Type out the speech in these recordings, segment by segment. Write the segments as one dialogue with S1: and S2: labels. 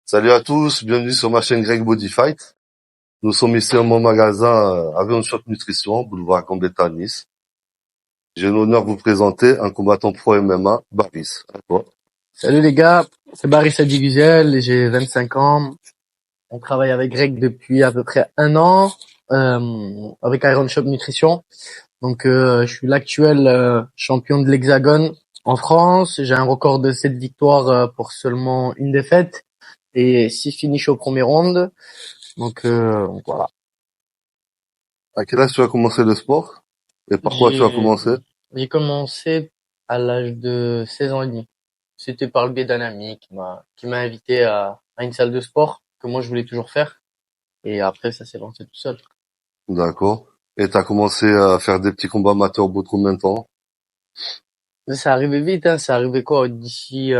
S1: Salut à tous, bienvenue sur ma chaîne Greg Body Fight. Nous sommes ici à mon magasin Avion Shop Nutrition, boulevard Gambetta à Nice. J'ai l'honneur de vous présenter un combattant pro MMA, Baris. À toi.
S2: Salut les gars, c'est Baris Adiguzel, j'ai 25 ans. On travaille avec Greg depuis à peu près un an, avec Iron Shop Nutrition. Donc je suis l'actuel champion de l'Hexagone en France. J'ai un record de 7 victoires pour seulement une défaite et 6 finishes au premier round. Donc voilà.
S1: À quel âge tu as commencé le sport? Et par quoi tu as
S2: J'ai
S1: commencé?
S2: j'ai commencé à l'âge de 16 ans et demi. C'était par le biais d'un ami qui m'a invité à une salle de sport que moi je voulais toujours faire. Et après, ça s'est lancé tout seul.
S1: D'accord. Et tu as commencé à faire des petits combats amateurs au bout de combien de temps?
S2: Mais ça arrivait vite, hein. Ça arrivait quoi? D'ici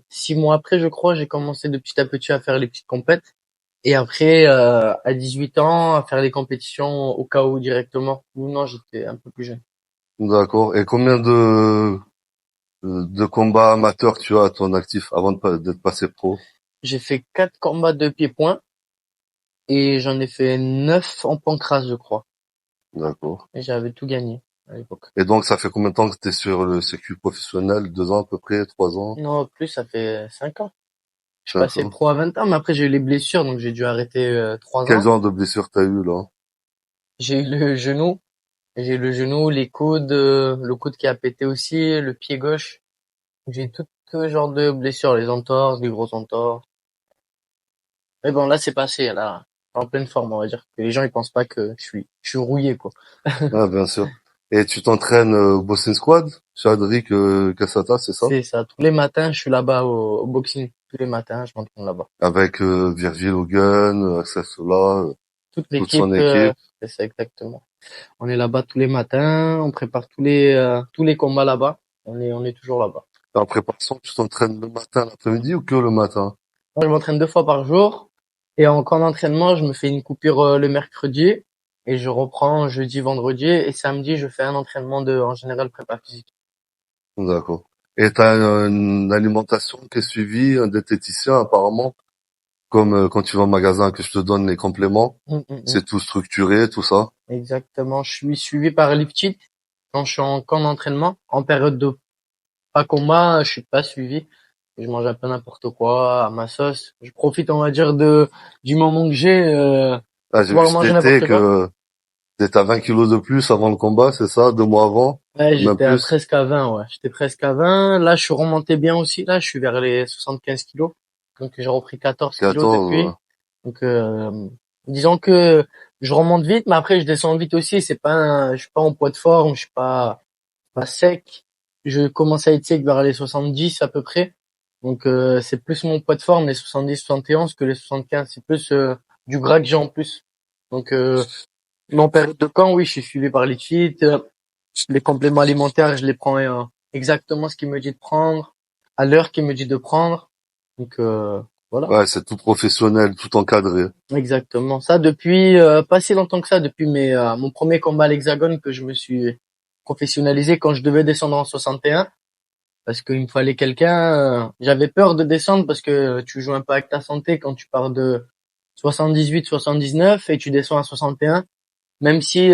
S2: 6 mois après, je crois, j'ai commencé de petit à petit à faire les petites compètes. Et après, à 18 ans, à faire les compétitions au KO directement. Ou non, j'étais un peu plus jeune.
S1: D'accord. Et combien de combats amateurs tu as à ton actif avant d'être passé pro?
S2: J'ai fait 4 combats de pied-point et j'en ai fait 9 en pancrace, je crois.
S1: D'accord.
S2: Et j'avais tout gagné à l'époque.
S1: Et donc, ça fait combien de temps que tu es sur le circuit professionnel? 2 ans à peu près, 3 ans?
S2: Non, plus, ça fait 5 ans. Je suis passé
S1: 5 ans.
S2: pro à 20 ans, mais après j'ai eu les blessures, donc j'ai dû arrêter 3
S1: Quel
S2: ans.
S1: genre de blessure t'as eu là?
S2: J'ai eu le genou. J'ai le genou, les coudes, le coude qui a pété aussi, le pied gauche. J'ai tout genre de blessures, les entorses, les grosses entorses. Mais bon, là, c'est passé, là, en pleine forme, on va dire. Que les gens, ils pensent pas que je suis rouillé, quoi.
S1: Ah, bien sûr. Et tu t'entraînes au Boxing Squad chez Adric Cassata, c'est ça?
S2: C'est ça. Tous les matins, je suis là-bas au boxing. Tous les matins, je m'entraîne là-bas.
S1: Avec Virgil Hogan, Axel Sola,
S2: Toute
S1: toute son
S2: l'équipe,
S1: équipe.
S2: c'est ça exactement. On est là-bas tous les matins, on prépare tous les combats là-bas. On est toujours là-bas.
S1: En préparation, tu t'entraînes le matin, l'après-midi ou que le matin?
S2: Moi, je m'entraîne 2 fois par jour. Et en camp d'entraînement, je me fais une coupure le mercredi. Et je reprends jeudi, vendredi. Et samedi, je fais un entraînement en général, prépa physique.
S1: D'accord. Et t'as une alimentation qui est suivie, un diététicien apparemment, comme quand tu vas au magasin que je te donne les compléments.
S2: Hum, hum, hum.
S1: C'est tout structuré, tout ça.
S2: Exactement. Je suis suivi par Liftit quand je suis en camp d'entraînement. En période de pas combat, je suis pas suivi. Je mange un peu n'importe quoi, à ma sauce. Je profite, on va dire, du moment que j'ai,
S1: Ah, j'ai vu
S2: pouvoir
S1: cet
S2: manger
S1: été
S2: n'importe quoi.
S1: que t'étais à 20 kilos de plus avant le combat, c'est ça? 2 mois avant?
S2: Ouais,
S1: Même
S2: j'étais à
S1: plus?
S2: presque à 20, ouais. J'étais presque à 20. Là, je suis remonté bien aussi. Là, je suis vers les 75 kilos. Donc, j'ai repris 14 kilos
S1: 14, ouais.
S2: depuis. Donc, disons que je remonte vite, mais après, je descends vite aussi. Je suis pas en poids de forme, je suis pas sec. Je commence à être sec vers les 70 à peu près. Donc, c'est plus mon poids de forme, les 70, 71 que les 75. C'est plus, du gras que j'ai en plus. Donc, mais en période de camp, oui, je suis suivi par les cheats. Les compléments alimentaires, je les prends exactement ce qu'il me dit de prendre, à l'heure qu'il me dit de prendre. Donc voilà,
S1: Ouais, c'est tout professionnel, tout encadré.
S2: exactement. Ça depuis pas si longtemps que ça, depuis mon premier combat à l'Hexagone que je me suis professionnalisé quand je devais descendre en 61, parce qu'il me fallait quelqu'un. J'avais peur de descendre parce que tu joues un peu avec ta santé quand tu pars de 78, 79 et tu descends à 61, même si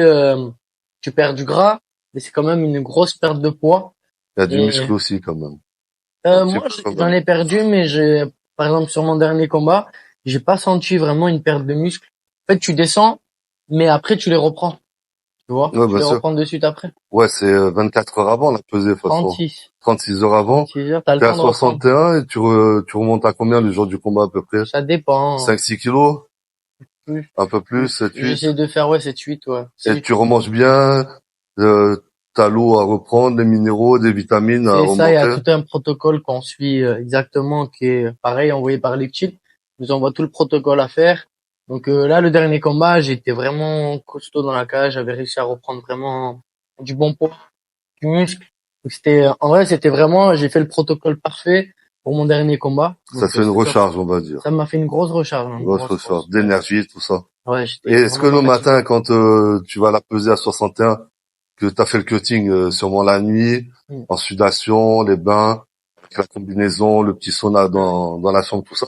S2: tu perds du gras, mais c'est quand même une grosse perte de poids.
S1: Il y a du
S2: Et
S1: muscle aussi quand même. Un petit
S2: moi,
S1: peu quand
S2: j'en
S1: même.
S2: ai perdu, mais par exemple, sur mon dernier combat, j'ai pas senti vraiment une perte de muscle. En fait, tu descends, mais après, tu les reprends. Tu vois?
S1: Ouais,
S2: Tu
S1: bien
S2: les
S1: sûr.
S2: reprends de suite après.
S1: Ouais, c'est 24 heures avant la pesée, de toute façon.
S2: 36.
S1: 36 heures avant.
S2: 36 heures, t'as le
S1: T'es à
S2: temps de reprendre.
S1: 61 et tu remontes à combien le jour du combat à peu près?
S2: Ça dépend.
S1: 5-6 kilos?
S2: Plus,
S1: Un peu plus, 7-8.
S2: j'essaie de faire, ouais, 7-8, ouais.
S1: Et tu remanges bien, euh, t'as l'eau à reprendre, les minéraux, des vitamines à
S2: C'est ça, il y a
S1: remonter.
S2: tout un protocole qu'on suit exactement, qui est pareil, envoyé par Lipchit. Ils nous envoie tout le protocole à faire. Donc là, le dernier combat, j'étais vraiment costaud dans la cage. J'avais réussi à reprendre vraiment du bon poids, du muscle. Donc en vrai, c'était vraiment, j'ai fait le protocole parfait pour mon dernier combat.
S1: Ça
S2: Donc
S1: te fait une
S2: c'était top.
S1: recharge, on va dire.
S2: Ça m'a fait une grosse recharge, hein,
S1: Une
S2: une
S1: grosse
S2: grosse,
S1: recharge
S2: grosse. Ouais,
S1: d'énergie, tout ça.
S2: ouais,
S1: Et
S2: j'étais
S1: est-ce que
S2: vraiment
S1: le
S2: pas fatigué.
S1: matin, quand tu vas la peser à 61, que t'as fait le cutting sûrement la nuit,
S2: Mm.
S1: en sudation, les bains, avec la combinaison, le petit sauna dans la chambre, tout ça?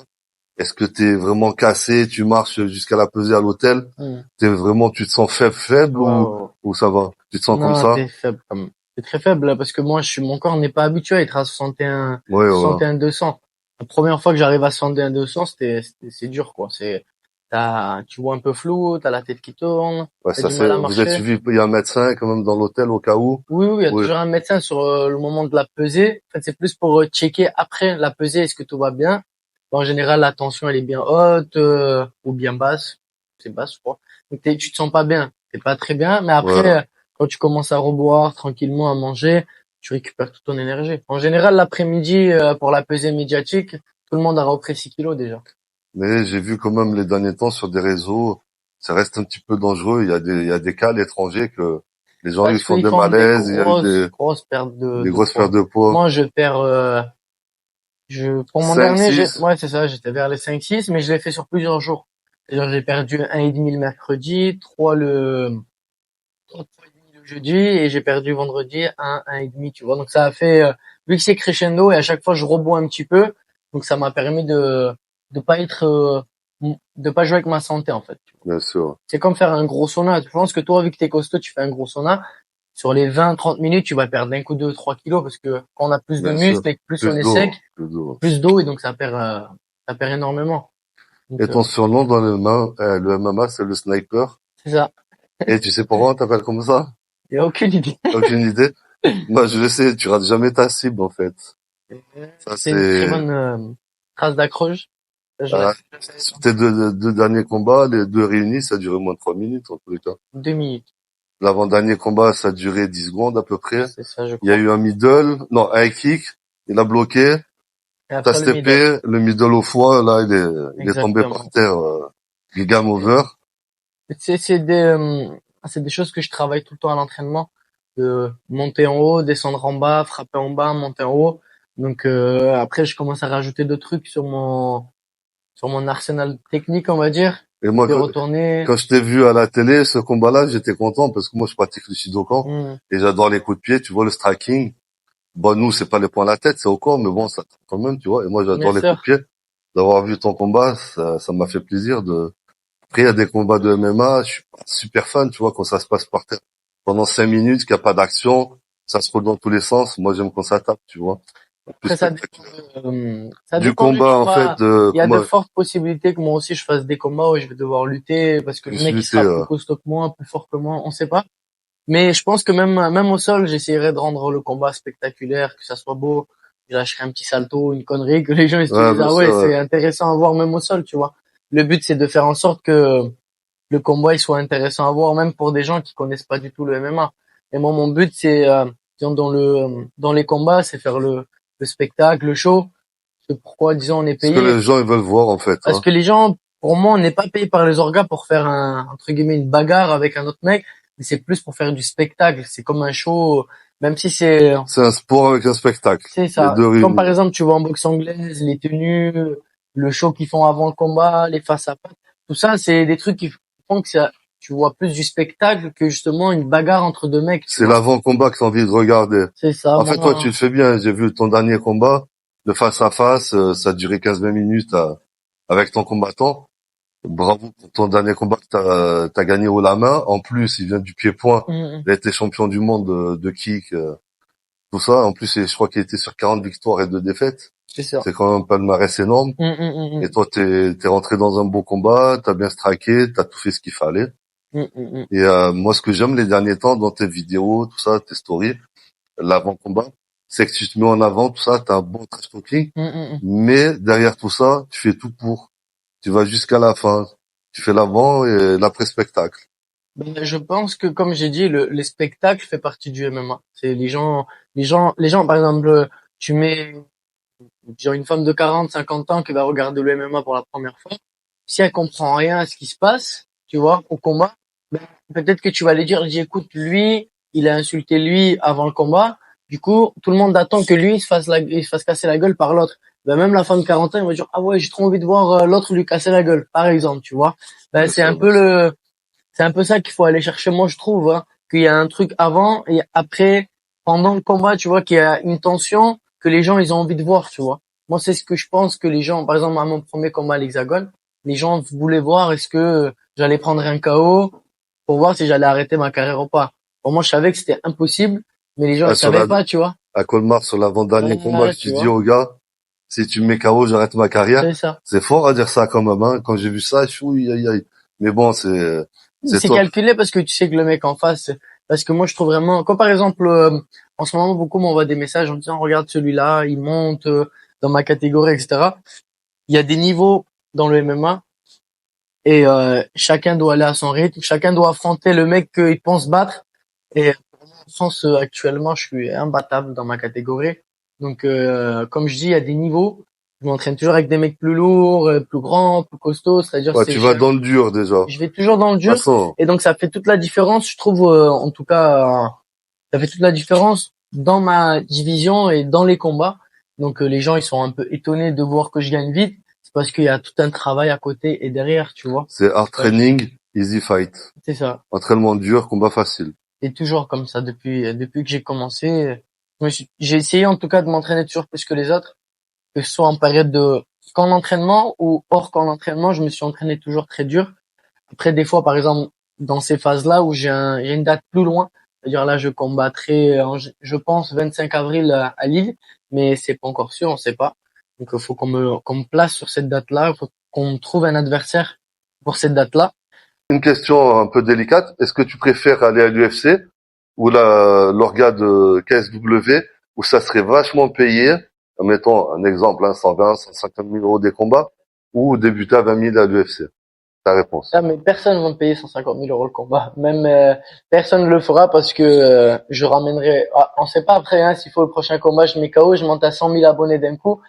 S1: Est-ce que t'es vraiment cassé, tu marches jusqu'à la pesée à l'hôtel,
S2: Hmm.
S1: tu te sens faible
S2: Waouh.
S1: ou ça va? Tu te sens comme
S2: Non,
S1: ça?
S2: t'es faible quand même. T'es très faible là parce que moi, mon corps n'est pas habitué à être à
S1: Ouais, ouais.
S2: 61-200. La première fois que j'arrive à 61-200, c'est dur quoi. Tu vois un peu flou, t'as la tête qui tourne,
S1: Ouais,
S2: t'as du mal à
S1: vous êtes
S2: marcher.
S1: suivi, il y a un médecin quand même dans l'hôtel au cas où?
S2: Oui, oui, il y a
S1: Oui.
S2: toujours un médecin sur le moment de la pesée. En fait, c'est plus pour checker après la pesée, est-ce que tout va bien. En général, la tension, elle est bien haute ou bien basse. C'est basse, je crois. Donc, tu te sens pas bien. T'es pas très bien. Mais
S1: Ouais.
S2: après, quand tu commences à reboire tranquillement, à manger, tu récupères toute ton énergie. En général, l'après-midi, pour la pesée médiatique, tout le monde a repris 6 kilos déjà.
S1: Mais j'ai vu quand même les derniers temps sur des réseaux, ça reste un petit peu dangereux. Il y a des cas à l'étranger que les gens ils
S2: Parce
S1: font
S2: qu'ils
S1: des
S2: font des
S1: malaises, il y a eu
S2: grosses pertes
S1: des
S2: de
S1: grosses pertes
S2: poids.
S1: de poids.
S2: Moi, je perds, pour mon
S1: 5,
S2: dernier,
S1: 6.
S2: ouais, c'est ça, j'étais vers les 5-6, mais je l'ai fait sur plusieurs jours. C'est-à-dire, j'ai perdu 1,5 le mercredi, 3 le jeudi, et j'ai perdu vendredi 1,5, tu vois. Donc, ça a fait, vu que c'est crescendo, et à chaque fois, je rebois un petit peu. Donc, ça m'a permis de pas être, de pas jouer avec ma santé, en fait.
S1: Bien sûr.
S2: C'est comme faire un gros sauna. Je pense que toi, vu que t'es costaud, tu fais un gros sauna. Sur les 20-30 minutes, tu vas perdre d'un coup 2-3 kilos parce que quand on a plus de
S1: Bien sûr.
S2: muscles et que plus on
S1: Plus
S2: est
S1: d'eau,
S2: sec,
S1: plus d'eau.
S2: plus d'eau et donc ça perd énormément.
S1: Et
S2: Donc
S1: ton surnom dans le MMA, c'est le sniper.
S2: c'est ça.
S1: Et tu sais pourquoi on t'appelle comme ça?
S2: Il y a aucune idée.
S1: Aucune idée? Moi, je le sais, tu rates jamais ta cible, en fait. Ça,
S2: C'est une très
S1: c'est,
S2: bonne trace d'accroche. Je
S1: euh,
S2: reste
S1: sur tes deux derniers combats, les deux réunis, ça a duré moins de 3 minutes, en tous les cas.
S2: 2 minutes.
S1: L'avant-dernier combat, ça a duré 10 secondes, à peu près.
S2: C'est ça, je
S1: Il y a
S2: crois.
S1: eu un middle, non, un kick, il a bloqué,
S2: Et
S1: t'as
S2: après le middle.
S1: steppé, le middle au foie, là, il est tombé par
S2: Exactement.
S1: terre, game over.
S2: C'est des choses que je travaille tout le temps à l'entraînement. De monter en haut, descendre en bas, frapper en bas, monter en haut. Donc après, je commence à rajouter d'autres trucs sur mon arsenal technique, on va dire.
S1: Et moi,
S2: Puis retourner.
S1: quand je t'ai vu à la télé, ce combat-là, j'étais content parce que moi, je pratique le Shidokan
S2: Hmm,
S1: et j'adore les coups de pied, tu vois, le striking. Bon, nous, c'est pas les points à la tête, c'est au corps, mais bon, ça quand même, tu vois. Et moi,
S2: bien
S1: j'adore les coups de
S2: sûr.
S1: pied. D'avoir vu ton combat, ça m'a fait plaisir de. Après, il y a des combats de MMA, je suis pas super fan, tu vois, quand ça se passe par terre pendant 5 minutes, qu'il n'y a pas d'action, ça se roule dans tous les sens. Moi, j'aime quand ça tape, tu vois. Plus
S2: Après,
S1: spectaculaire.
S2: ça
S1: Du
S2: dépend du
S1: combat, en fait,
S2: combat. Il y a de
S1: comment
S2: fortes possibilités que moi aussi je fasse des combats où je vais devoir lutter parce que le
S1: plus
S2: mec il
S1: lutter,
S2: sera plus costaud que moi, plus fort que moi, on sait pas. Mais je pense que même au sol, j'essaierai de rendre le combat spectaculaire, que ça soit beau. Je lâcherai un petit salto, une connerie, que les gens ils se
S1: ouais,
S2: disent
S1: bien
S2: ah
S1: sûr,
S2: ouais
S1: ouais.
S2: c'est intéressant à voir même au sol, tu vois. Le but c'est de faire en sorte que le combat il soit intéressant à voir même pour des gens qui connaissent pas du tout le MMA. Et moi mon but c'est disons, dans les combats c'est faire le spectacle, le show. C'est pourquoi disons on est
S1: Ce que
S2: payé
S1: les gens, ils veulent voir, en fait,
S2: parce
S1: hein.
S2: que les gens pour moi on n'est pas payé par les orgas pour faire entre guillemets une bagarre avec un autre mec, mais c'est plus pour faire du spectacle. C'est comme un show, même si
S1: C'est un sport avec un spectacle.
S2: c'est
S1: Les
S2: ça.
S1: deux
S2: Comme
S1: réunis.
S2: par exemple, tu vois en boxe anglaise, les tenues, le show qu'ils font avant le combat, les face à face, tout ça, c'est des trucs qui font que tu vois plus du spectacle que justement une bagarre entre deux mecs, tu
S1: C'est
S2: vois.
S1: l'avant-combat que t'as envie de regarder.
S2: C'est ça,
S1: En fait, toi, tu
S2: moi.
S1: le fais bien. J'ai vu ton dernier combat, le face à face, ça a duré 15-20 minutes avec ton combattant. Bravo pour ton dernier combat que t'as gagné haut la main. En plus, il vient du pied-point.
S2: Mm,
S1: Il a été champion du monde de kick, tout ça. En plus, je crois qu'il était sur 40 victoires et 2 défaites.
S2: c'est ça.
S1: C'est quand même un palmarès énorme. Et toi, t'es rentré dans un beau combat, t'as bien striké, t'as tout fait ce qu'il fallait.
S2: Mm.
S1: Et moi, ce que j'aime les derniers temps dans tes vidéos, tout ça, tes stories, l'avant-combat, c'est que tu te mets en avant, tout ça, t'as un bon trash talking,
S2: Mm.
S1: mais derrière tout ça, tu fais tout pour. Tu vas jusqu'à la fin. Tu fais l'avant et l'après-spectacle.
S2: Ben, je pense que, comme j'ai dit, le spectacle fait partie du MMA. C'est les gens, par exemple, tu mets, disons, une femme de 40, 50 ans qui va regarder le MMA pour la première fois. Si elle comprend rien à ce qui se passe, tu vois, au combat, ben, peut-être que tu vas lui dire, dis, écoute, lui, il a insulté lui avant le combat. Du coup, tout le monde attend que lui il se fasse casser la gueule par l'autre. Ben, même la femme de 40 ans, elle va dire, ah ouais, j'ai trop envie de voir l'autre lui casser la gueule, par exemple, tu vois. Ben,
S1: Bien sûr, bien sûr.
S2: c'est un peu ça qu'il faut aller chercher, moi, je trouve, hein, qu'il y a un truc avant et après, pendant le combat, tu vois, qu'il y a une tension que les gens, ils ont envie de voir, tu vois. Moi, c'est ce que je pense que les gens, par exemple, à mon premier combat à l'Hexagone, les gens voulaient voir est-ce que j'allais prendre un KO pour voir si j'allais arrêter ma carrière ou pas. Pour moi, je savais que c'était impossible, mais les gens,
S1: Ah,
S2: ils savaient pas, tu vois.
S1: à Colmar, sur l'avant-dernier combat,
S2: Ouais,
S1: que tu
S2: tu
S1: dis
S2: vois.
S1: au gars, si tu me mets KO, j'arrête ma carrière.
S2: C'est ça.
S1: C'est fort à dire ça quand même, hein. Quand j'ai vu ça, je suis, aïe, aïe. Mais bon, c'est
S2: C'est
S1: top.
S2: calculé parce que tu sais que le mec en face, parce que moi je trouve vraiment, quand par exemple, en ce moment beaucoup m'envoient des messages en disant regarde celui-là, il monte dans ma catégorie, etc. Il y a des niveaux dans le MMA et chacun doit aller à son rythme, chacun doit affronter le mec qu'il pense battre. Et pour moi, en France, actuellement, je suis imbattable dans ma catégorie. Donc, comme je dis, il y a des niveaux. Je m'entraîne toujours avec des mecs plus lourds, plus grands, plus costauds. C'est-à-dire,
S1: Ouais, tu vas dans le dur, déjà.
S2: je vais toujours dans le dur.
S1: Façon,
S2: Et donc, ça fait toute la différence, je trouve, en tout cas, ça fait toute la différence dans ma division et dans les combats. Donc, les gens, ils sont un peu étonnés de voir que je gagne vite. C'est parce qu'il y a tout un travail à côté et derrière, tu vois.
S1: c'est hard
S2: Ouais,
S1: training, easy fight.
S2: c'est ça.
S1: Entraînement dur, combat facile.
S2: C'est toujours comme ça depuis que j'ai commencé. J'ai essayé en tout cas de m'entraîner toujours plus que les autres, que ce soit en période de camp d'entraînement ou hors camp d'entraînement, je me suis entraîné toujours très dur. Après des fois par exemple dans ces phases-là où j'ai une date plus loin, c'est-à-dire là je combattrai je pense 25 avril à Lille, mais c'est pas encore sûr, on sait pas. Donc il faut qu'on me place sur cette date-là, il faut qu'on me trouve un adversaire pour cette date-là.
S1: Une question un peu délicate. Est-ce que tu préfères aller à l'UFC ou l'orga de KSW où ça serait vachement payé? Mettons un exemple, hein, 120, 150 000 euros des combats ou débuter à 20 000 à l'UFC? Ta réponse.
S2: Ah, mais personne va me payer 150 000 euros le combat. Même personne ne le fera parce que je ramènerai. Ah, on sait pas après hein, s'il faut le prochain combat, je mets KO, je monte à 100 000 abonnés d'un coup.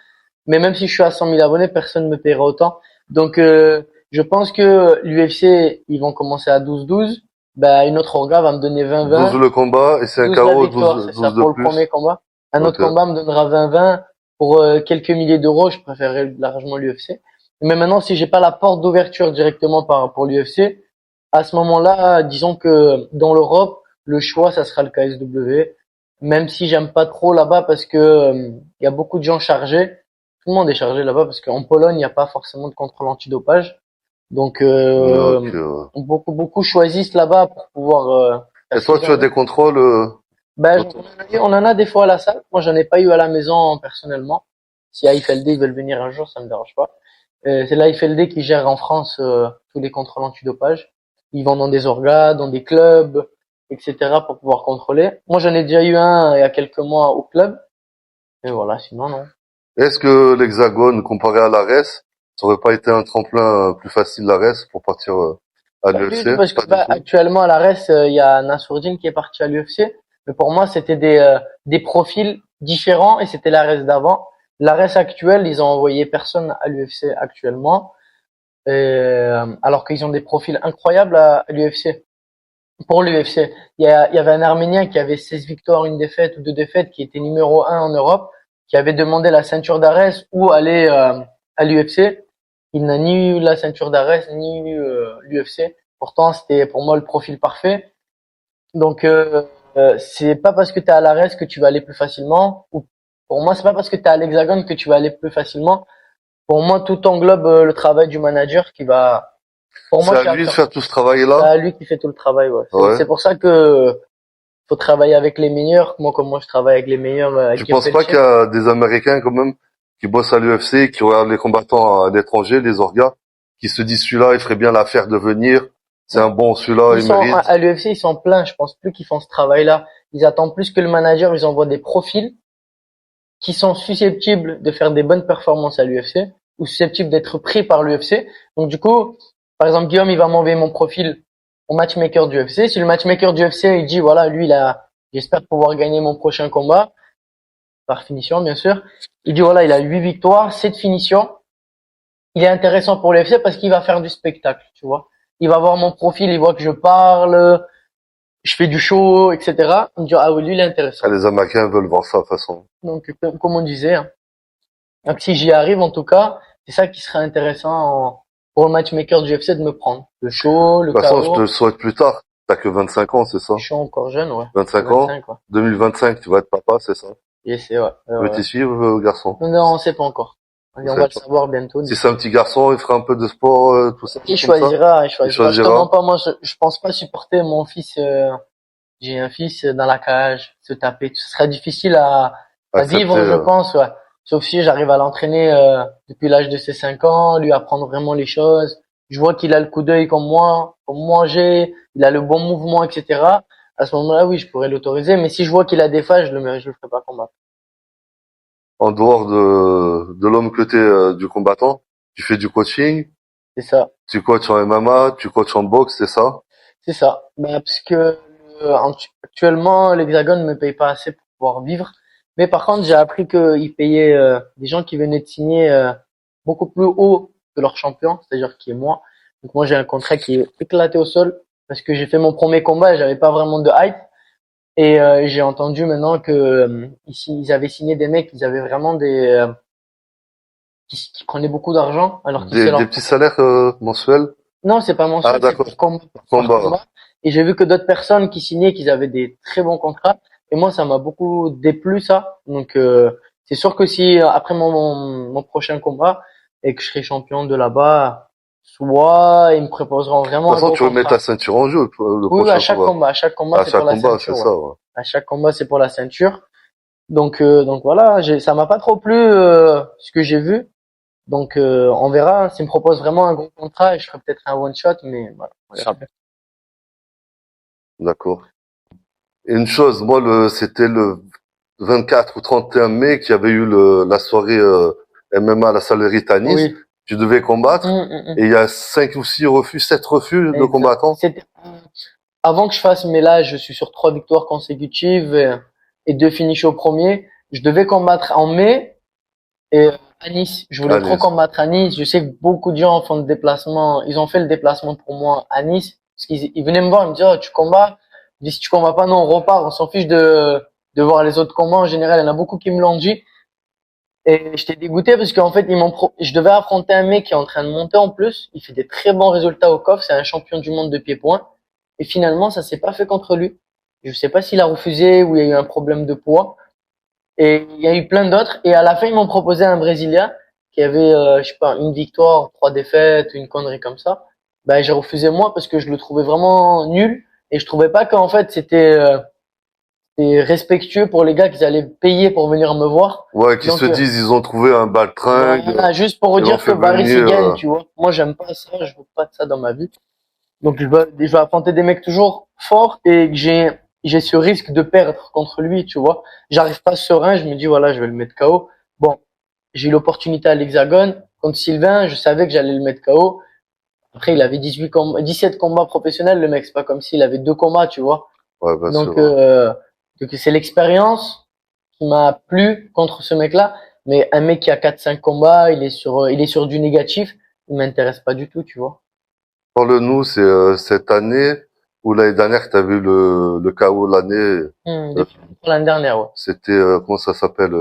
S2: Mais même si je suis à 100 000 abonnés, personne ne me paiera autant. Donc je pense que l'UFC ils vont commencer à 12-12. Ben une autre orga va me donner
S1: 12
S2: 20-20.
S1: le combat et c'est un
S2: 12 la
S1: KO,
S2: victoire, c'est ça
S1: 12 de
S2: pour le premier
S1: plus.
S2: combat. Un autre
S1: Ok.
S2: combat me donnera 20-20 pour quelques milliers d'euros. Je préférerais largement l'UFC. Mais maintenant, si j'ai pas la porte d'ouverture directement pour l'UFC, à ce moment-là, disons que dans l'Europe, le choix, ça sera le KSW. Même si j'aime pas trop là-bas parce que il y a beaucoup de gens chargés. Tout le monde est chargé là-bas parce qu'en Pologne, il n'y a pas forcément de contrôle antidopage. Donc
S1: Ok.
S2: beaucoup choisissent là-bas pour pouvoir faire
S1: Et
S2: ce
S1: toi,
S2: qu'ils
S1: tu
S2: ont
S1: as
S2: envie.
S1: des contrôles
S2: Ben,
S1: dans ton-
S2: on en a des fois à la salle. Moi, j'en ai pas eu à la maison personnellement. Si AFLD ils veulent venir un jour, ça me dérange pas. C'est l'AFLD qui gère en France tous les contrôles antidopage. Ils vont dans des orgas, dans des clubs, etc. pour pouvoir contrôler. Moi, j'en ai déjà eu un il y a quelques mois au club. Et voilà, sinon non.
S1: Est-ce que l'Hexagone, comparé à l'Ares, ça aurait pas été un tremplin plus facile l'Ares pour partir à
S2: Pas du tout
S1: l'UFC?
S2: parce que
S1: Pas du tout.
S2: actuellement à la RES, il y a Nassourdine qui est parti à l'UFC. Mais pour moi, c'était des profils différents et c'était la RES d'avant. La RES actuelle, ils ont envoyé personne à l'UFC actuellement, alors qu'ils ont des profils incroyables à l'UFC. Pour l'UFC, il y avait un Arménien qui avait 16 victoires, une défaite ou deux défaites, qui était numéro un en Europe, qui avait demandé la ceinture d'Ares ou aller à l'UFC. Il n'a ni eu la ceinture d'Ares ni eu l'UFC. Pourtant, c'était pour moi le profil parfait. Donc, c'est pas parce que tu es à l'Ares que tu vas aller plus facilement. Ou pour moi, c'est pas parce que tu es à l'Hexagone que tu vas aller plus facilement. Pour moi, tout englobe le travail du manager qui va. Pour moi,
S1: C'est
S2: je
S1: à
S2: suis à
S1: lui de
S2: 100%.
S1: faire tout ce
S2: C'est
S1: travail-là?
S2: à lui qui fait tout le travail. Ouais.
S1: Ouais.
S2: C'est pour ça que faut travailler avec les meilleurs. Moi, je travaille avec les meilleurs, avec
S1: Tu
S2: Guillaume
S1: penses pas qu'il y
S2: Pelletier.
S1: a des Américains quand même qui bossent à l'UFC, qui regardent les combattants à l'étranger, les orgas, qui se disent celui-là, il ferait bien l'affaire de venir, c'est un bon celui-là,
S2: Ils
S1: il
S2: sont
S1: mérite.
S2: à l'UFC, ils sont pleins. Je pense plus qu'ils font ce travail-là. Ils attendent plus que le manager. Ils envoient des profils qui sont susceptibles de faire des bonnes performances à l'UFC ou susceptibles d'être pris par l'UFC. Donc du coup, par exemple, Guillaume, il va m'envoyer mon profil au matchmaker du UFC. Si le matchmaker du UFC, il dit, voilà, lui, j'espère pouvoir gagner mon prochain combat, par finition, bien sûr. Il dit, voilà, il a 8 victoires, 7 finitions. Il est intéressant pour l'UFC parce qu'il va faire du spectacle, tu vois. Il va voir mon profil, il voit que je parle, je fais du show, etc. Il me dit, ah oui, lui, il est
S1: Ah,
S2: intéressant.
S1: les Américains veulent voir ça de toute façon.
S2: Donc, comme on disait, hein. Donc si j'y arrive, en tout cas, c'est ça qui serait intéressant pour le matchmaker du UFC de me prendre. Le show, le
S1: De toute façon, je te
S2: KO.
S1: le souhaite plus tard. T'as que 25 ans, c'est ça?
S2: Je suis encore jeune, ouais.
S1: 25 ans,
S2: 25, quoi.
S1: 2025, tu vas être papa, c'est ça?
S2: J'essaie, ouais.
S1: Petit fille ou garçon?
S2: Non, on sait pas encore. On
S1: Vous
S2: va
S1: savez
S2: le
S1: pas.
S2: savoir bientôt.
S1: Si c'est un petit garçon, il fera un peu de sport, tout ça,
S2: Il
S1: comme ça.
S2: choisira, il
S1: Il
S2: choisira. Je te mens
S1: choisira,
S2: pas, moi, je pense pas supporter mon fils. J'ai un fils dans la cage, se taper. Ce serait difficile à
S1: accepter.
S2: vivre, je pense, ouais. Sauf si j'arrive à l'entraîner depuis l'âge de ses 5 ans, lui apprendre vraiment les choses. Je vois qu'il a le coup d'œil comme moi j'ai, il a le bon mouvement, etc. À ce moment-là, oui, je pourrais l'autoriser. Mais si je vois qu'il a des failles, je le ferai pas combattre.
S1: En dehors de l'homme que t'es, du combattant, tu fais du coaching,
S2: C'est ça.
S1: tu coaches en MMA, tu coaches en boxe, c'est ça?
S2: C'est ça. Bah, parce que actuellement, l'Hexagone me paye pas assez pour pouvoir vivre. Mais par contre, j'ai appris qu'ils payaient des gens qui venaient de signer beaucoup plus haut que leur champion, c'est-à-dire qui est moi. Donc moi, j'ai un contrat qui est éclaté au sol parce que j'ai fait mon premier combat et j'avais pas vraiment de hype. Et j'ai entendu maintenant que ici, ils avaient signé des mecs, ils avaient vraiment qui prenaient beaucoup d'argent alors que c'est
S1: Des
S2: leur
S1: petits salaires, mensuels?
S2: non, c'est pas
S1: Ah,
S2: mensuel, c'est
S1: d'accord.
S2: par
S1: Combat.
S2: combat. Et j'ai vu que d'autres personnes qui signaient, qu'ils avaient des très bons contrats. Et moi, ça m'a beaucoup déplu, ça. Donc, c'est sûr que si après mon prochain combat et que je serai champion de là-bas, soit ils me proposeront
S1: De toute
S2: vraiment un
S1: façon,
S2: gros
S1: tu remets ta
S2: contrat.
S1: ceinture en jeu, le
S2: Oui, oui,
S1: prochain combat.
S2: à chaque combat,
S1: À
S2: c'est pour
S1: chaque
S2: la
S1: combat, c'est
S2: ceinture, ouais.
S1: ça, ouais.
S2: À chaque combat, c'est pour la ceinture. Donc voilà, ça m'a pas trop plu ce que j'ai vu. Donc on verra. S'ils me proposent vraiment un gros contrat, je ferai peut-être un one shot, mais voilà, on verra bien.
S1: D'accord. Et une chose, moi, c'était le 24 ou 31 mai qu'il y avait eu la soirée, MMA à la Salerie Tanis.
S2: Oui.
S1: Tu devais combattre.
S2: Hum.
S1: Et il y a 5 ou 6 refus, 7 refus de
S2: Exact.
S1: combattants.
S2: C'était avant que je fasse, mais là, je suis sur 3 victoires consécutives et 2 finishes au premier. Je devais combattre en mai et à Nice. Je voulais trop
S1: Allez.
S2: combattre à Nice. Je sais que beaucoup de gens font le déplacement. Ils ont fait le déplacement pour moi à Nice parce qu'ils venaient me voir, ils me disaient, oh, tu combats? Je dis, si tu combats pas, non, on repart. On s'en fiche de voir les autres combats. En général, il y en a beaucoup qui me l'ont dit. Et j'étais dégoûté parce qu'en fait, je devais affronter un mec qui est en train de monter en plus. Il fait des très bons résultats au COF. C'est un champion du monde de pied-point. Et finalement, ça s'est pas fait contre lui. Je sais pas s'il a refusé ou il y a eu un problème de poids. Et il y a eu plein d'autres. Et à la fin, ils m'ont proposé un Brésilien qui avait, je sais pas, 1 victoire, 3 défaites, une connerie comme ça. Ben, j'ai refusé moi parce que je le trouvais vraiment nul. Et je trouvais pas qu'en fait, c'était respectueux pour les gars qu'ils allaient payer pour venir me voir.
S1: Ouais, qui se
S2: Donc,
S1: disent, ils ont trouvé un baltringue,
S2: voilà, juste pour
S1: ils l'ont
S2: dire que
S1: fait
S2: Barry
S1: venir,
S2: s'y gagne, tu vois. Moi, j'aime pas ça, je veux pas de ça dans ma vie. Donc, je vais affronter des mecs toujours forts et que j'ai ce risque de perdre contre lui, tu vois. J'arrive pas serein, je me dis, voilà, je vais le mettre KO. Bon, j'ai eu l'opportunité à l'Hexagone. Contre Sylvain, je savais que j'allais le mettre KO. Après, il avait 17 combats professionnels, le mec. C'est pas comme s'il avait 2 combats, tu vois.
S1: ouais, bien sûr,
S2: Donc,
S1: ouais.
S2: c'est l'expérience qui m'a plu contre ce mec-là. Mais un mec qui a 4 5 combats, il est sur du négatif, il m'intéresse pas du tout, tu vois.
S1: Parle-nous, c'est, cette année ou l'année dernière que tu as vu le KO de l'année, euh,
S2: Depuis l'année dernière, ouais.
S1: c'était, comment ça s'appelle,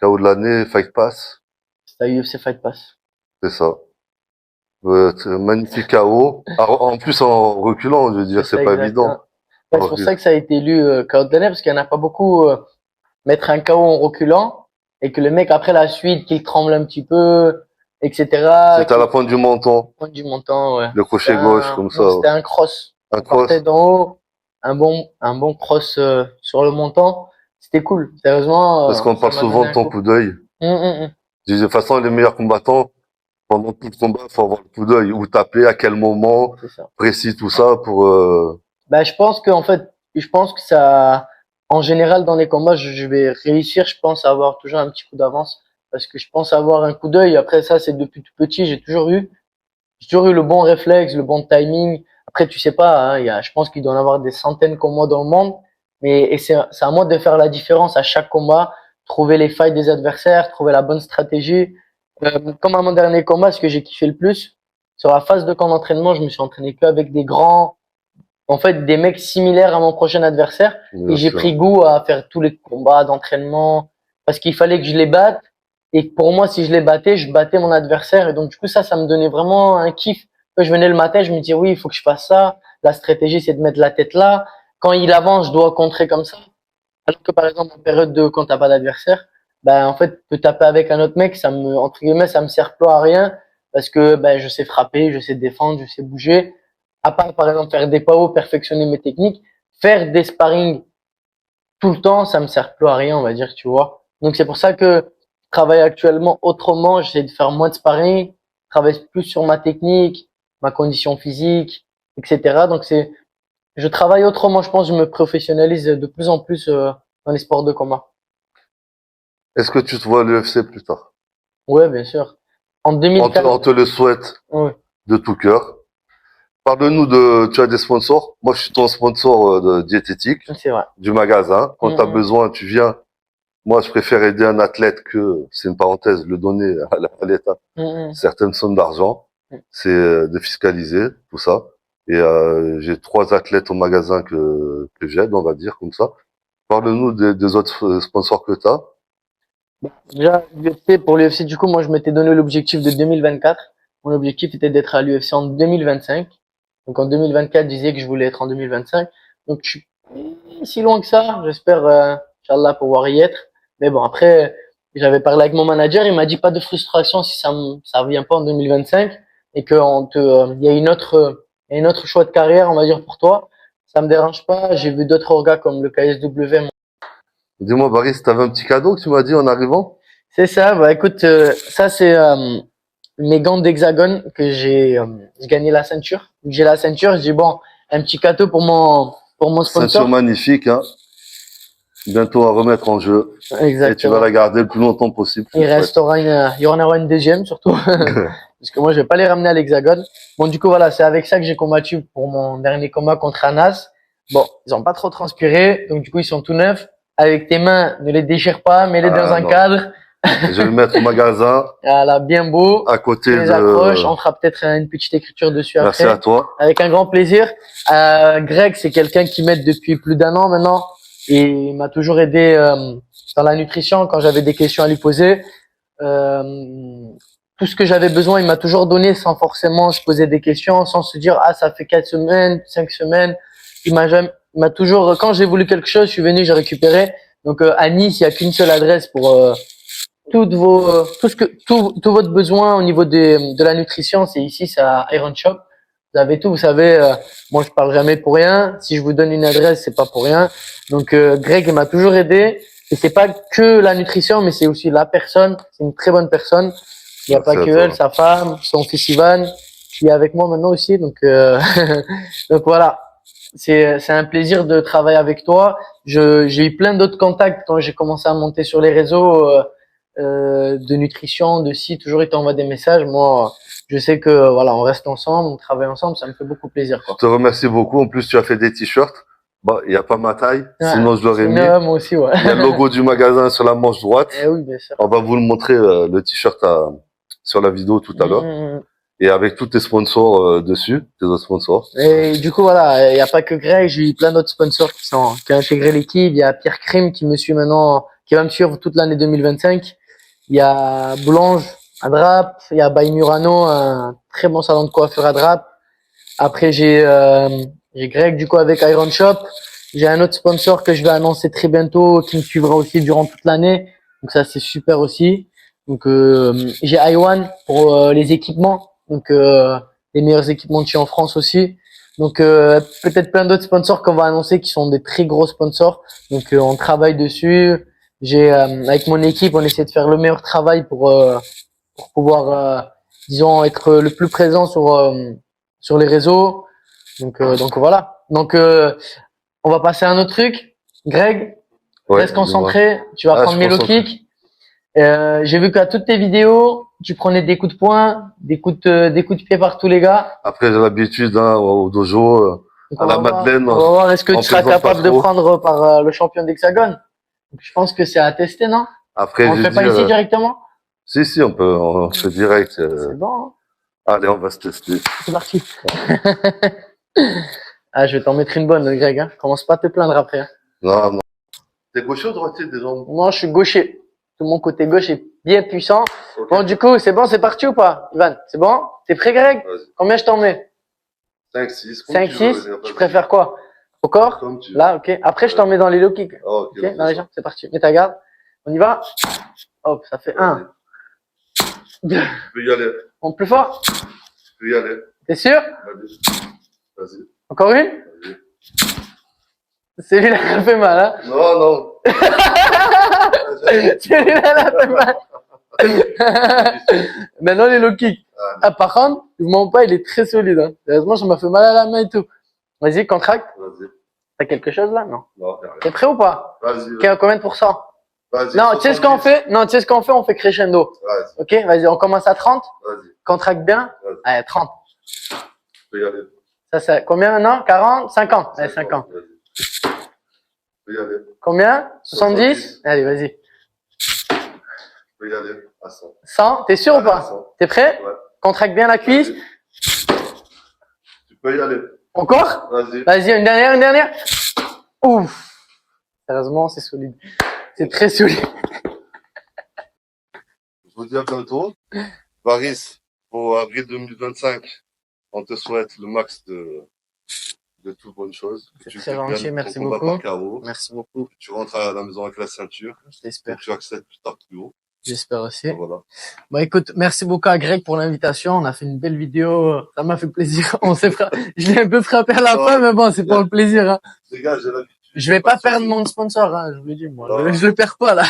S1: KO de l'année, Fight Pass,
S2: C'est à UFC Fight Pass.
S1: c'est ça. C'est un magnifique KO. En plus, en reculant, je veux
S2: C'est
S1: dire, c'est
S2: ça
S1: pas
S2: exactement.
S1: évident.
S2: Ouais, c'est pour ça que ça a été élu KO de l'année, parce qu'il y en a pas beaucoup mettre un KO en reculant et que le mec après la suite qu'il tremble un petit peu, etc.
S1: C'était à la pointe du menton,
S2: Pointe du montant, ouais.
S1: le
S2: C'était
S1: crochet gauche, comme ça,
S2: non,
S1: ouais.
S2: c'était un cross.
S1: Un
S2: On partait
S1: cross.
S2: d'en haut, un bon cross sur le montant. C'était cool. Sérieusement,
S1: Parce qu'on
S2: ça
S1: parle
S2: m'a
S1: souvent
S2: donné
S1: de
S2: un
S1: ton
S2: coup.
S1: coup d'œil.
S2: Hum.
S1: De toute façon, les meilleurs combattants, pendant tout le combat, faut avoir le coup d'œil. Où taper, à quel moment,
S2: C'est ça.
S1: précis, tout ça, pour,
S2: Bah, je pense que ça, en général, dans les combats, je vais réussir, je pense, à avoir toujours un petit coup d'avance. Parce que je pense avoir un coup d'œil. Après ça, c'est depuis tout petit, j'ai toujours eu le bon réflexe, le bon timing. Après, tu sais pas, hein, je pense qu'il doit y en avoir des centaines comme moi dans le monde. Et c'est à moi de faire la différence à chaque combat, trouver les failles des adversaires, trouver la bonne stratégie. Comme à mon dernier combat, ce que j'ai kiffé le plus, sur la phase de camp d'entraînement, je me suis entraîné qu'avec des grands, en fait, des mecs similaires à mon prochain adversaire. Et
S1: bien
S2: j'ai
S1: sûr.
S2: pris goût à faire tous les combats d'entraînement parce qu'il fallait que je les batte. Et pour moi, si je les battais, je battais mon adversaire. Et donc, du coup, ça me donnait vraiment un kiff. Quand je venais le matin, je me disais, oui, il faut que je fasse ça. La stratégie, c'est de mettre la tête là. Quand il avance, je dois contrer comme ça. Alors que par exemple, en période de quand t'as pas d'adversaire, ben en fait, te taper avec un autre mec, entre guillemets, ça me sert plus à rien parce que ben je sais frapper, je sais défendre, je sais bouger. À part par exemple faire des PAO, perfectionner mes techniques, faire des sparring tout le temps, ça me sert plus à rien, on va dire, tu vois. Donc c'est pour ça que je travaille actuellement autrement, j'essaie de faire moins de sparring, travailler plus sur ma technique, ma condition physique, etc. Donc je travaille autrement, je pense, je me professionnalise de plus en plus dans les sports de combat.
S1: Est-ce que tu te vois à l'UFC plus tard?
S2: Ouais, bien sûr. En
S1: On
S2: 2004,
S1: te le souhaite
S2: ouais,
S1: de tout cœur. Parle-nous de, tu as des sponsors? Moi, je suis ton sponsor de diététique,
S2: c'est vrai.
S1: du magasin. Quand tu as
S2: Mm,
S1: besoin, tu viens. Moi, je préfère aider un athlète que, c'est une parenthèse, le donner à l'État
S2: mm, mm,
S1: certaines sommes d'argent.
S2: mm.
S1: C'est défiscaliser tout ça. Et j'ai 3 athlètes au magasin que j'aide, on va dire comme ça. Parle-nous des autres sponsors que tu as.
S2: Déjà, l'UFC, pour l'UFC, du coup, moi, je m'étais donné l'objectif de 2024. Mon objectif était d'être à l'UFC en 2025. Donc, en 2024, je disais que je voulais être en 2025. Donc, je suis pas si loin que ça. J'espère, Inch'Allah, pouvoir y être. Mais bon, après, j'avais parlé avec mon manager. Il m'a dit pas de frustration si ça revient pas en 2025 et que il y a il y a une autre choix de carrière, on va dire, pour toi. Ça me dérange pas. J'ai vu d'autres orgas comme le KSW.
S1: Dis-moi, Baris, tu avais un petit cadeau que tu m'as dit en arrivant?
S2: C'est ça. Bah, écoute, ça, c'est, mes gants d'hexagone que j'ai gagné la ceinture. J'ai la ceinture, je dis bon, un petit cadeau pour mon
S1: Ceinture
S2: sponsor.
S1: magnifique, hein. Bientôt à remettre en jeu. Et tu vas
S2: Exactement.
S1: la garder le plus longtemps possible, je te
S2: Il
S1: le souhaite.
S2: restera il y en aura une deuxième surtout. Parce que moi, je vais pas les ramener à l'hexagone. Bon, du coup, voilà, c'est avec ça que j'ai combattu pour mon dernier combat contre Anas. Bon, ils ont pas trop transpiré, donc du coup, ils sont tout neufs. Avec tes mains, ne les déchire pas, mets-les dans
S1: Ah
S2: un
S1: non.
S2: cadre.
S1: Je vais le mettre au magasin,
S2: Voilà, bien beau.
S1: à
S2: Tu
S1: côté
S2: les accroches,
S1: de...
S2: on fera peut-être une petite écriture dessus
S1: Merci à
S2: après.
S1: toi.
S2: Avec un grand plaisir. Greg, c'est quelqu'un qui m'aide depuis plus d'un an maintenant et il m'a toujours aidé dans la nutrition quand j'avais des questions à lui poser. Tout ce que j'avais besoin, il m'a toujours donné sans forcément se poser des questions, sans se dire ah ça fait 4 semaines, 5 semaines. Il m'a toujours quand j'ai voulu quelque chose, je suis venu, j'ai récupéré. Donc à Nice, il y a qu'une seule adresse pour tout votre besoin au niveau de la nutrition, c'est ici, c'est à Iron Shop. Vous avez tout, vous savez, moi je parle jamais pour rien. Si je vous donne une adresse, c'est pas pour rien. Donc Greg il m'a toujours aidé. Et c'est pas que la nutrition, mais c'est aussi la personne. C'est une très bonne personne. Il n'y a pas
S1: Merci à
S2: que elle,
S1: toi.
S2: sa femme, son fils Ivan, qui est avec moi maintenant aussi. Donc donc voilà, c'est un plaisir de travailler avec toi. J'ai eu plein d'autres contacts quand j'ai commencé à monter sur les réseaux. De nutrition, de si, toujours il t'envoie des messages. Moi, je sais que voilà, on reste ensemble, on travaille ensemble, ça me fait beaucoup plaisir,
S1: Je
S2: quoi.
S1: te remercie beaucoup. En plus, tu as fait des t-shirts. Bah, il n'y a pas ma taille.
S2: Ouais,
S1: Sinon, je l'aurais mis.
S2: sinon, moi aussi, ouais.
S1: Il y a le logo du magasin sur la manche
S2: Eh
S1: droite.
S2: oui, bien sûr.
S1: On va vous le montrer, le t-shirt sur la vidéo tout à l'heure.
S2: Mm.
S1: Et avec tous tes sponsors dessus, tes autres sponsors.
S2: Et du coup, voilà, il n'y a pas que Greg, j'ai eu plein d'autres sponsors qui ont intégré l'équipe. Il y a Pierre Crime qui me suit maintenant, qui va me suivre toute l'année 2025. Il y a Boulange à Drape, il y a By Murano, un très bon salon de coiffure à Drape. Après, j'ai Greg, du coup, avec Iron Shop. J'ai un autre sponsor que je vais annoncer très bientôt, qui me suivra aussi durant toute l'année. Donc ça, c'est super aussi. Donc j'ai iOne pour les équipements. Donc les meilleurs équipementiers en France aussi. Donc peut-être plein d'autres sponsors qu'on va annoncer qui sont des très gros sponsors. Donc on travaille dessus. Avec mon équipe, on essaie de faire le meilleur travail pour pouvoir, disons, être le plus présent sur les réseaux. Donc voilà. Donc on va passer à un autre truc. Greg,
S1: Ouais,
S2: reste
S1: dis-moi.
S2: concentré. Tu vas
S1: Ah, je
S2: prendre
S1: suis
S2: mes low
S1: concentré.
S2: kicks. J'ai vu qu'à toutes tes vidéos, tu prenais des coups de poing, des coups de pied par tous les gars.
S1: Après, j'ai l'habitude, hein, au dojo,
S2: Donc
S1: à la Madeleine,
S2: on va voir est-ce que
S1: on
S2: tu seras
S1: plaisante pas
S2: capable de
S1: trop.
S2: prendre par le champion d'Hexagone. Donc, je pense que c'est à tester, non?
S1: Après,
S2: On le
S1: je
S2: fait
S1: dis,
S2: pas ici directement?
S1: si, on fait direct.
S2: C'est bon, hein.
S1: Allez, on va se tester.
S2: C'est parti. Ah, je vais t'en mettre une bonne, Greg, hein. Commence pas à te plaindre après, hein.
S1: Non, non. T'es gaucher ou droitier, des jambes?
S2: Moi, je suis gaucher. Tout mon côté gauche est bien puissant.
S1: Ok.
S2: Bon, du coup, c'est bon, c'est parti ou pas, Ivan? C'est bon? T'es prêt, Greg?
S1: Vas-y.
S2: Combien je t'en mets?
S1: 5, 6, comme
S2: 5,
S1: tu veux.
S2: 6? Tu préfères quoi? Au corps?
S1: Comme tu veux.
S2: Là, ok. Après, je t'en mets dans les low kicks.
S1: Ok,
S2: Ok, dans les jambes, c'est parti. Mets ta garde. On y va. Hop, ça fait
S1: Vas-y.
S2: 1.
S1: Tu peux y aller.
S2: On plus fort.
S1: Tu peux y aller.
S2: T'es sûr?
S1: Vas-y. Vas-y.
S2: Encore une?
S1: Vas-y.
S2: Celui-là, elle a fait mal, hein.
S1: Non, non.
S2: Celui-là, elle a fait mal. Maintenant, les low kicks. Ah, par contre, je vous mens pas, il est très solide, hein. Sérieusement, ça m'a fait mal à la main et tout. Vas-y, contracte.
S1: Vas-y.
S2: T'as quelque chose là? Non.
S1: Non, y a rien.
S2: T'es prêt ou pas?
S1: Vas-y.
S2: Ok, combien de pourcents?
S1: Vas-y.
S2: Non, tu sais ce qu'on fait? Non, tu sais ce qu'on fait? On fait crescendo.
S1: Vas-y.
S2: Ok, vas-y, on commence à 30.
S1: Vas-y.
S2: Contracte bien.
S1: Vas-y.
S2: Allez, 30.
S1: Tu peux y aller.
S2: Ça, c'est combien maintenant? 40? 50? Allez, 50.
S1: Vas-y. Tu peux y aller.
S2: Combien? 70? Allez, vas-y.
S1: Tu peux y aller. À 100.
S2: 100? T'es sûr ou
S1: Allez, à
S2: pas?
S1: 100.
S2: T'es prêt?
S1: Ouais.
S2: Contracte bien la cuisse.
S1: Vas-y. Tu peux y aller.
S2: Encore?
S1: Vas-y.
S2: Vas-y, une dernière, une dernière. Ouf. Sérieusement, c'est solide. C'est très solide.
S1: Je vous dis à bientôt. Baris, pour avril 2025, on te souhaite le max de toutes bonnes choses. Que
S2: C'est
S1: tu
S2: très
S1: fais bien
S2: gentil,
S1: ton
S2: merci
S1: combat
S2: beaucoup.
S1: par KO.
S2: Merci beaucoup.
S1: Que tu rentres à la maison avec la ceinture. Que
S2: J'espère.
S1: tu accèdes plus tard plus haut.
S2: J'espère aussi.
S1: Voilà.
S2: Bon, écoute, merci beaucoup à Greg pour l'invitation. On a fait une belle vidéo. Ça m'a fait plaisir. Je l'ai un peu frappé à la fin, mais bon, c'est pour le plaisir, hein.
S1: Les gars, j'ai l'habitude.
S2: Je vais pas perdre mon sponsor, hein. Je vous le dis, moi.
S1: Voilà.
S2: Je le perds pas, là.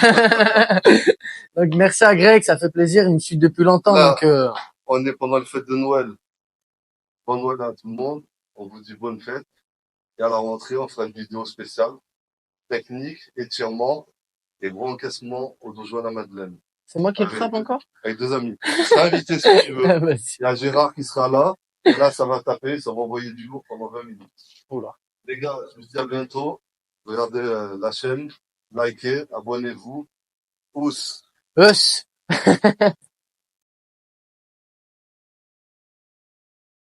S2: Donc, merci à Greg. Ça fait plaisir. Il me suit depuis longtemps,
S1: Là,
S2: donc,
S1: on est pendant le fête de Noël. Bonne Noël à tout le monde. On vous dit bonne fête. Et à la rentrée, on fera une vidéo spéciale. Technique, étirement et gros encaissement au dojo à la Madeleine.
S2: c'est moi qui le
S1: Avec-
S2: frappe encore?
S1: Avec 2 amis. Tu seras invité si tu veux.
S2: Ah, vas-y.
S1: Il y a Gérard qui sera là. Et là, ça va taper, ça va envoyer du lourd pendant 20 minutes.
S2: Oula.
S1: Les gars, je vous dis à bientôt. Regardez la chaîne, likez, abonnez-vous. Pouce.
S2: Us.